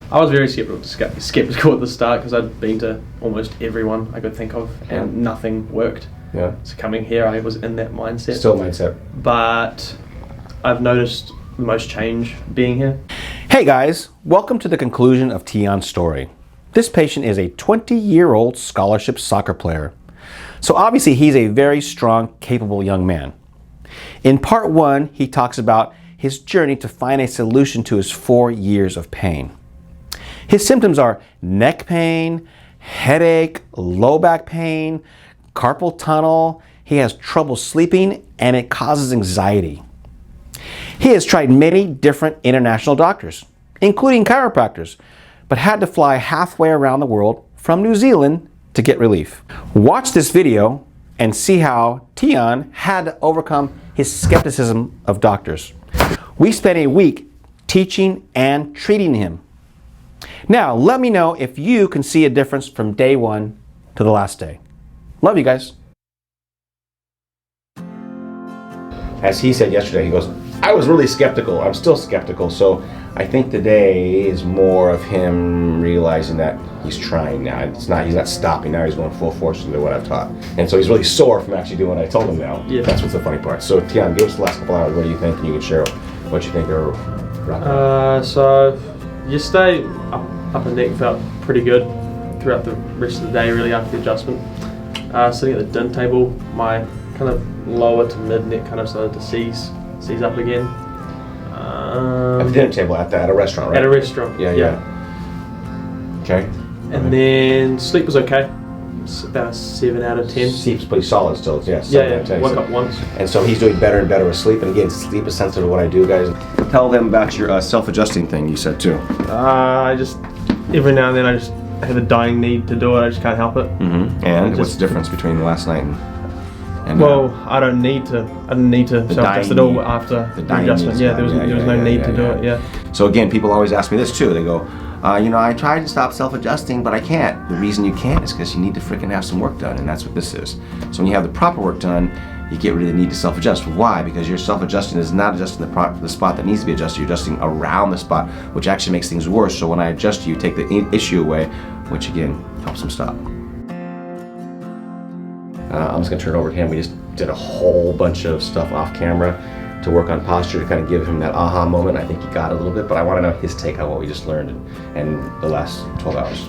I was very skeptical at the start because I'd been to almost everyone I could think of and nothing worked. Yeah. So coming here, I was in that mindset. Still mindset. But I've noticed the most change being here. Hey guys, welcome to the conclusion of Tiahn's story. This patient is a 20-year-old scholarship soccer player. So obviously he's a very strong, capable young man. In part 1, he talks about his journey to find a solution to his 4 years of pain. His symptoms are neck pain, headache, low back pain, carpal tunnel. He has trouble sleeping and it causes anxiety. He has tried many different international doctors, including chiropractors, but had to fly halfway around the world from New Zealand to get relief. Watch this video and see how Tiahn had to overcome his skepticism of doctors. We spent a week teaching and treating him. Now, let me know if you can see a difference from day 1 to the last day. Love you guys. As he said yesterday, he goes, I was really skeptical. I'm still skeptical. So I think today is more of him realizing that he's trying now. He's not stopping now. He's going full force into what I've taught. And so he's really sore from actually doing what I told him now. Yeah. That's what's the funny part. So Tiahn, give us the last couple hours. What do you think? And you can share what you think are So yesterday, upper neck felt pretty good throughout the rest of the day, really, after the adjustment. Sitting at the din table, my kind of lower to mid neck kind of started to seize up again. at the dinner table at a restaurant, right? At a restaurant. Yeah. Okay. And then sleep was okay. It's about a 7 out of 10. Sleep's pretty solid still. Yeah. Woke up once. And so he's doing better and better with sleep. And again, sleep is sensitive to what I do, guys. Tell them about your self-adjusting thing you said too. I just every now and then I have a dying need to do it. I just can't help it. Mm-hmm. And what's the difference between last night and well, I didn't need to self-adjust at all after the adjustment. Yeah, there was no need to do it. Yeah. So again, people always ask me this too. They go, I tried to stop self-adjusting, but I can't. The reason you can't is because you need to freaking have some work done, and that's what this is. So when you have the proper work done, you get rid of the need to self-adjust. Why? Because your self-adjusting is not adjusting the spot that needs to be adjusted. You're adjusting around the spot, which actually makes things worse. So when I adjust you, take the issue away, which again helps them stop. I'm just going to turn it over to him. We just did a whole bunch of stuff off camera to work on posture to kind of give him that aha moment. I think he got a little bit, but I want to know his take on what we just learned in the last 12 hours.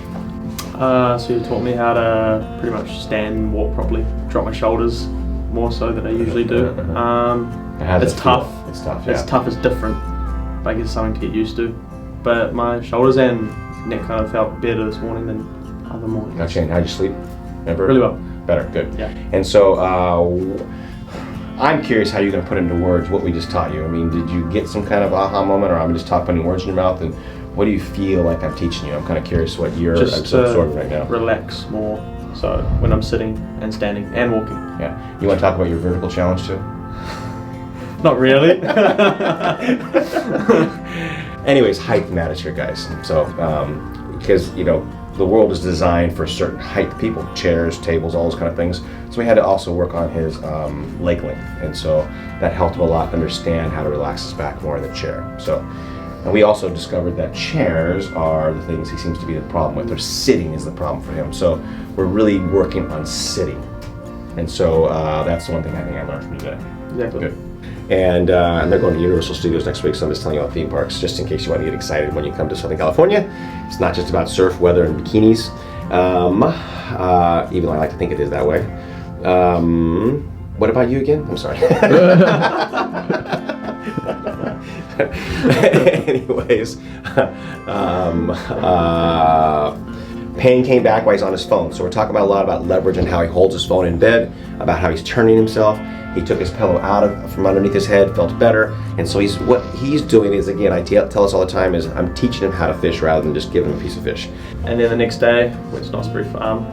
So you taught me how to pretty much stand and walk properly, drop my shoulders more so than I usually do. It's tough. It's tough, yeah. It's tough, it's different, but I guess it's something to get used to. But my shoulders and neck kind of felt better this morning than other mornings. Now Shane, how'd you sleep? Remember? Really well. Better, good. Yeah. And so I'm curious how you're going to put into words what we just taught you. I mean, did you get some kind of aha moment, or I'm just putting words in your mouth, and what do you feel like I'm teaching you? I'm kind of curious what you're absorbing right now. Relax more, so when I'm sitting and standing and walking. Yeah. You want to talk about your vertical challenge too? Not really. Anyways, height matters here, guys. So, because, the world is designed for certain height people, chairs, tables, all those kind of things. So we had to also work on his leg length. And so that helped him a lot understand how to relax his back more in the chair. So, and we also discovered that chairs are the things he seems to be the problem with, or sitting is the problem for him. So we're really working on sitting. And so that's the one thing I think I learned from today. Exactly. Good. And they're going to Universal Studios next week, so I'm just telling you about theme parks, just in case you want to get excited when you come to Southern California. It's not just about surf, weather, and bikinis, even though I like to think it is that way. What about you again? I'm sorry. Anyways, pain came back while he's on his phone. So we're talking about a lot about leverage and how he holds his phone in bed, about how he's turning himself. He took his pillow out from underneath his head, felt better. And so what he's doing is, again, I tell us all the time, is I'm teaching him how to fish rather than just giving him a piece of fish. And then the next day, went to Osprey Farm,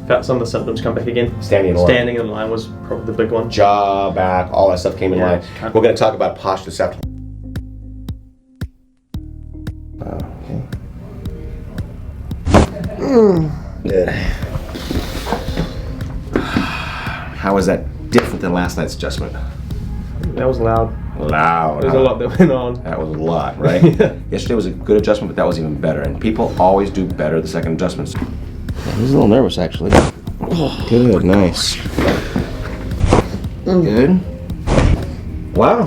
felt some of the symptoms come back again. Standing in line was probably the big one. Jaw, back, all that stuff came in line. We're going to talk about posture this afternoon. Okay. How was that different than last night's adjustment? That was loud. Loud. There's a lot that went on. That was a lot, right? Yesterday was a good adjustment, but that was even better. And people always do better the second adjustments. Yeah, he's a little nervous, actually. Oh, good, nice. Good. Wow.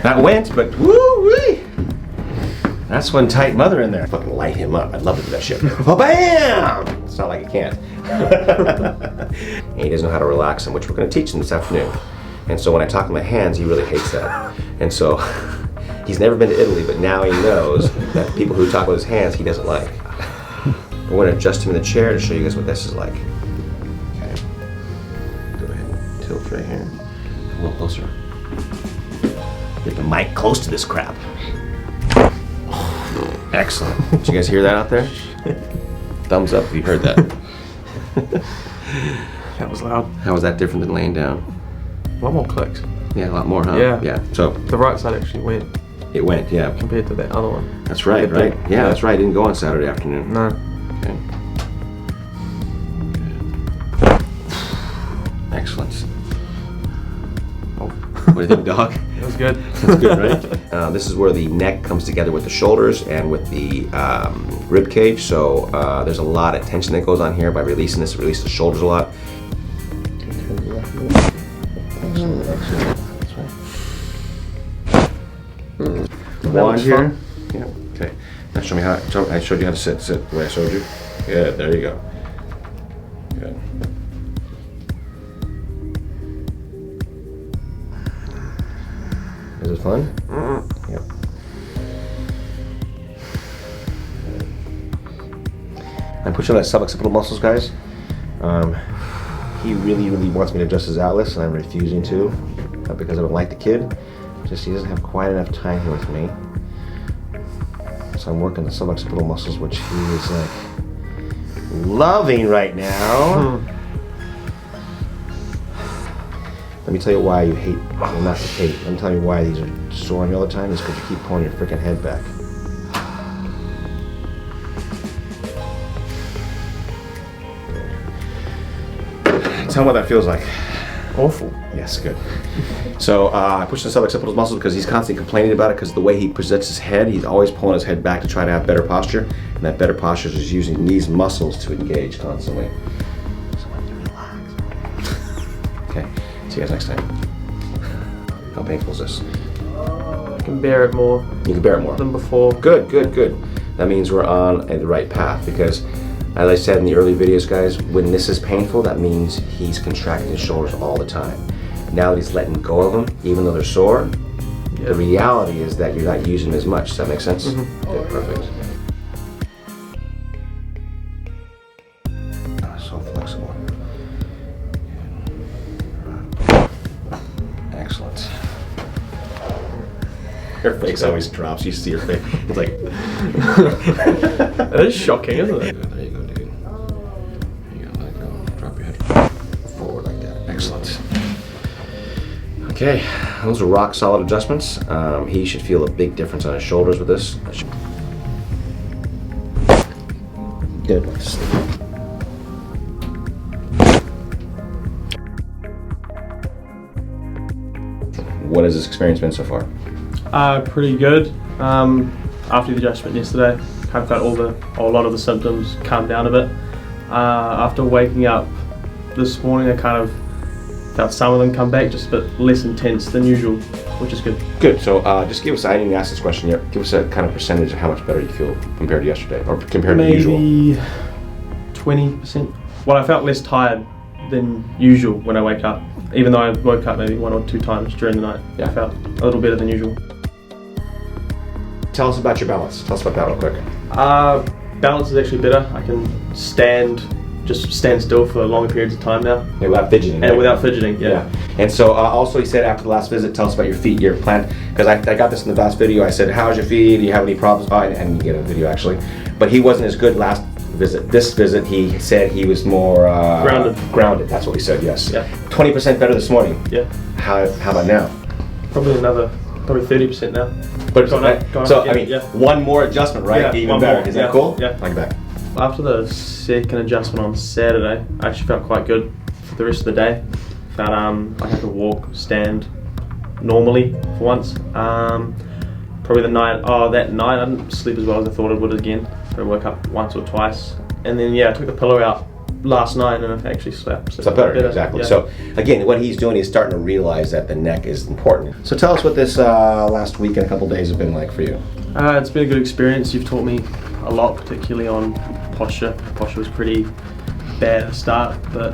That went, but woo-wee. That's one tight mother in there. Fucking light him up. I'd love to do that shit. Oh, bam! It's not like he can't. And he doesn't know how to relax him, which we're going to teach him this afternoon. And so when I talk with my hands, he really hates that. And so he's never been to Italy, but now he knows that people who talk with his hands, he doesn't like. We're going to adjust him in the chair to show you guys what this is like. Okay. Go ahead and tilt right here. A little closer. Get the mic close to this crap. Excellent. Did you guys hear that out there? Thumbs up if you heard that. That was loud. How was that different than laying down? A lot more clicks. Yeah, a lot more, huh? Yeah. Yeah. So The right side actually went it went, yeah. compared to that other one. That's right, The right? big- Yeah, that's right. It didn't go on Saturday afternoon. No. Okay. Excellent. Oh, what do you think, dog? It was good. That's good, right? This is where the neck comes together with the shoulders and with the rib cage. So there's a lot of tension that goes on here. By releasing this, it releases the shoulders a lot. One here. Yeah. Okay. Now show me how. I showed you how to sit. Sit the way I showed you. Good. There you go. Good. Is it fun? Yep. I'm pushing on that suboccipital muscles, guys. He really wants me to adjust his atlas, and I'm refusing to. Not because I don't like the kid, just he doesn't have quite enough time here with me. So I'm working the suboccipital muscles, which he is like loving right now. Let me tell you why you hate, well, not hate, let me tell you why these are sore on you all the time. Is because you keep pulling your freaking head back. Tell me what that feels like. Awful. Yes, good. So I push the suboccipital muscles because he's constantly complaining about it because the way he presents his head, he's always pulling his head back to try to have better posture. And that better posture is using these muscles to engage constantly. So I have to relax. Okay, see you guys next time. How painful is this? I can bear it more You can bear it more. than before. Good, good, good. That means we're on the right path because, as I said in the early videos, guys, when this is painful, that means he's contracting his shoulders all the time. Now that he's letting go of them, even though they're sore, the reality is that you're not using them as much. Does that make sense? Mm-hmm. Okay, perfect. Oh, so flexible. Excellent. Her face always drops. You see her face. It's like... That is shocking, isn't it? There you go, dude. There you go, let go. Drop your head forward like that. Excellent. Okay, those are rock solid adjustments. He should feel a big difference on his shoulders with this. Good. What has this experience been so far? Pretty good. After the adjustment yesterday, I've got a lot of the symptoms calmed down a bit. After waking up this morning, I kind of felt some of them come back, just a bit less intense than usual, which is good. Good. So just give us, I didn't ask this question yet, give us a kind of percentage of how much better you feel compared to yesterday, or compared to usual. Maybe 20%. Well, I felt less tired than usual when I wake up, even though I woke up maybe 1 or 2 times during the night. Yeah. I felt a little better than usual. Tell us about your balance. Tell us about that real quick. Balance is actually better. I can just stand still for longer periods of time now. Yeah, without fidgeting. And without fidgeting, yeah. And so also he said after the last visit, tell us about your feet, your plant, because I got this in the last video. I said, how's your feet? Do you have any problems? Oh, and you get a video actually. But he wasn't as good last visit. This visit, he said he was more... Grounded, that's what he said, yes. Yeah. 20% better this morning. Yeah. How about now? Probably 30% now. But Going up so, again, I mean, yeah. One more adjustment, right? Yeah, Even one better. more, Is that yeah, cool? yeah. Like that. After the second adjustment on Saturday, I actually felt quite good for the rest of the day. Felt like I could walk, stand normally for once. Probably that night I didn't sleep as well as I thought I would again. I woke up once or twice, and then I took the pillow out last night and I actually slept. So better, exactly. Yeah. So again, what he's doing, he's starting to realize that the neck is important. So tell us what this last week and a couple days have been like for you. It's been a good experience. You've taught me a lot, particularly on posture. Posture was pretty bad at the start, but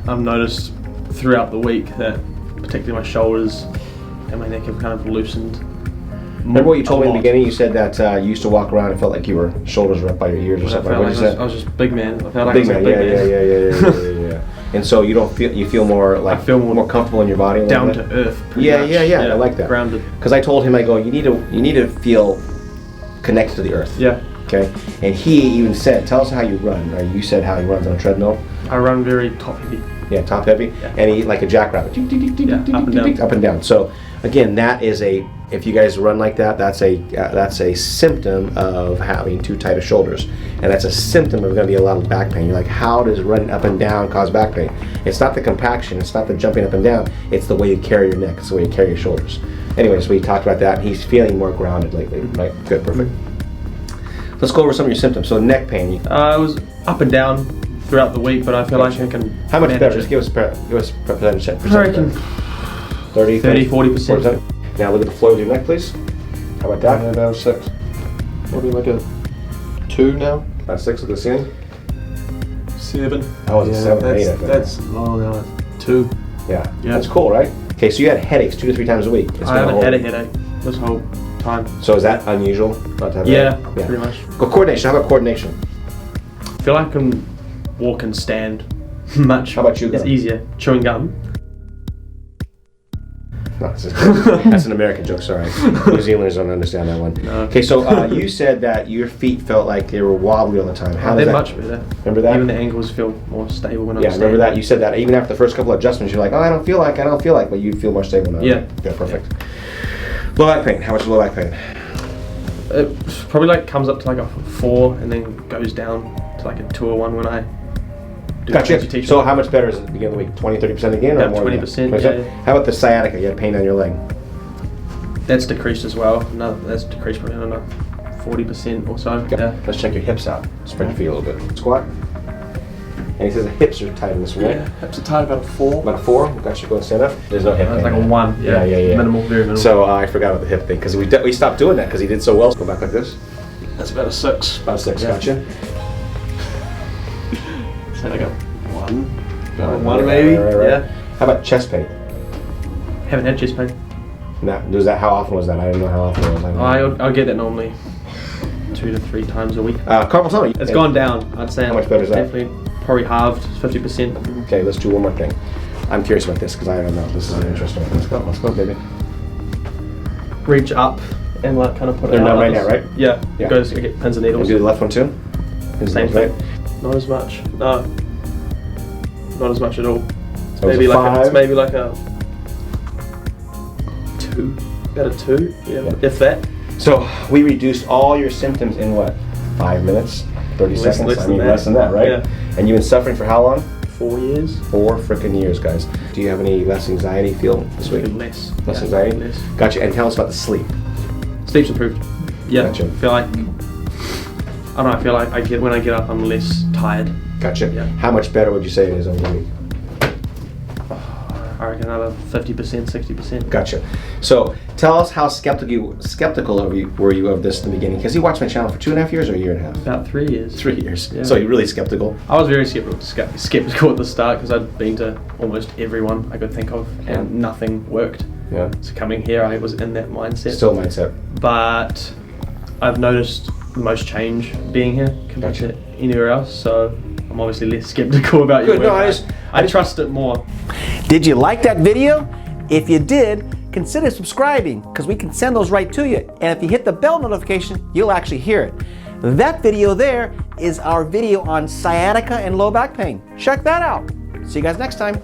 I've noticed throughout the week that particularly my shoulders and my neck have kind of loosened. Remember what you told me in the beginning? You said that you used to walk around and felt like your shoulders were up by your ears or something. What did you say? I was just big man. I felt like Big I was man, a big man. yeah. And so you feel more like, I feel more comfortable in your body. Down to earth. Yeah. I like that. Grounded. Because I told him, I go, you need to feel connected to the earth. Yeah. Okay. And he even said, tell us how you run. Or you said how he runs on a treadmill. I run very top heavy. Yeah, top heavy. Yeah. And he like a jackrabbit. Up and down. So again, that is if you guys run like that, that's a symptom of having too tight of shoulders, and that's a symptom of going to be a lot of back pain. You're like, how does running up and down cause back pain? It's not the compaction, it's not the jumping up and down, it's the way you carry your neck, it's the way you carry your shoulders. Anyways, we talked about that, and he's feeling more grounded lately. Right? Good, perfect. Let's go over some of your symptoms. So neck pain. I was up and down throughout the week, but I feel like I can. How much better? manage Just it. give us percentage. I reckon 30, 40%. Now look at the flow of your neck, please. How about that? About 6. Maybe like a 2 now. About 6 at the ceiling. 7. Oh, it's a 7 or 8. I think. That's 2. Yeah, Yeah. that's cool, right? Okay, so you had headaches 2 to 3 times a week. I haven't had a headache this whole time. So is that unusual? Not to have Yeah, a headache? pretty much. Go coordination. How about coordination? I feel like I can walk and stand much. How about you, It's Glenn? easier. Chewing gum. No, that's an American joke. Sorry, New Zealanders don't understand that one. No. Okay, so you said that your feet felt like they were wobbly all the time. How They're does that? much better. Remember that? Even the ankles feel more stable when I'm Yeah, standing. remember that? You said that even after the first couple of adjustments, you're like, oh, I don't feel like, but you feel more stable now. Yeah. Yeah, perfect. Low back pain. How much low back pain? It probably like comes up to like a 4 and then goes down to like a 2 or 1 when I do Gotcha. agitation. So how much better is it at the beginning of the week? 20, 30% again? Or About more than 20%, that? yeah. How about the sciatica? You had pain on your leg. That's decreased as well. No, that's decreased probably another 40% or so. Yeah. Let's check your hips out. Spread your feet a little bit. Squat. And he says the hips are tight in this way. Yeah. Hips are tight about a 4. About a 4. Got you. Go and stand up. There's no hip It's pain. like a 1. Yeah. Minimal, very minimal. So I forgot about the hip thing because we stopped doing that because he did so well. Go back like this. that's about a 6. About a 6. Yeah. Gotcha. So like a 1. About a 1 maybe. Right. Yeah. How about chest pain? Haven't had chest pain. How often was that? I didn't know how often it was. I'll get that normally 2 to 3 times a week. Carpal tunnel. It's gone down, I'd say. How much better is that? Definitely probably halved, 50%. Okay, let's do one more thing. I'm curious about this because I don't know. This is an interesting one. Let's go, baby. Reach up and like kind of put it They're out. not right like now, this. right? Yeah. Yeah. It goes, I get pins and And needles. do the left one too? Same right? thing. Not as much. No. Not as much at all. It's So it's maybe a like 5? it's maybe like a 2. About a 2. Yeah. If that. So we reduced all your symptoms in what? 5 minutes? 30 Less- seconds? less I mean, than that. less than that, right? Yeah. And you've been suffering for how long? 4 years. 4 freaking years, guys. Do you have any less anxiety feel this week? Less. Less Yeah, anxiety? Less. Gotcha. And tell us about the sleep. Sleep's improved. Yeah. Gotcha. I feel like I don't know. I feel like when I get up, I'm less tired. Gotcha. Yeah. How much better would you say it is over the week? I reckon another 50%, 60%. Gotcha. So tell us how skeptical were you of this in the beginning? Because you watched my channel for 2.5 years or a year and a half? About 3 years. 3 years. Yeah. So you're really skeptical? I was very skeptical at the start because I'd been to almost everyone I could think of and nothing worked. Yeah. So coming here, I was in that mindset. Still mindset. But I've noticed the most change being here compared Gotcha. to anywhere else. So I'm obviously less skeptical about your Good. work. No, I trust it more. Did you like that video? If you did, consider subscribing because we can send those right to you. And if you hit the bell notification, you'll actually hear it. That video there is our video on sciatica and low back pain. Check that out. See you guys next time.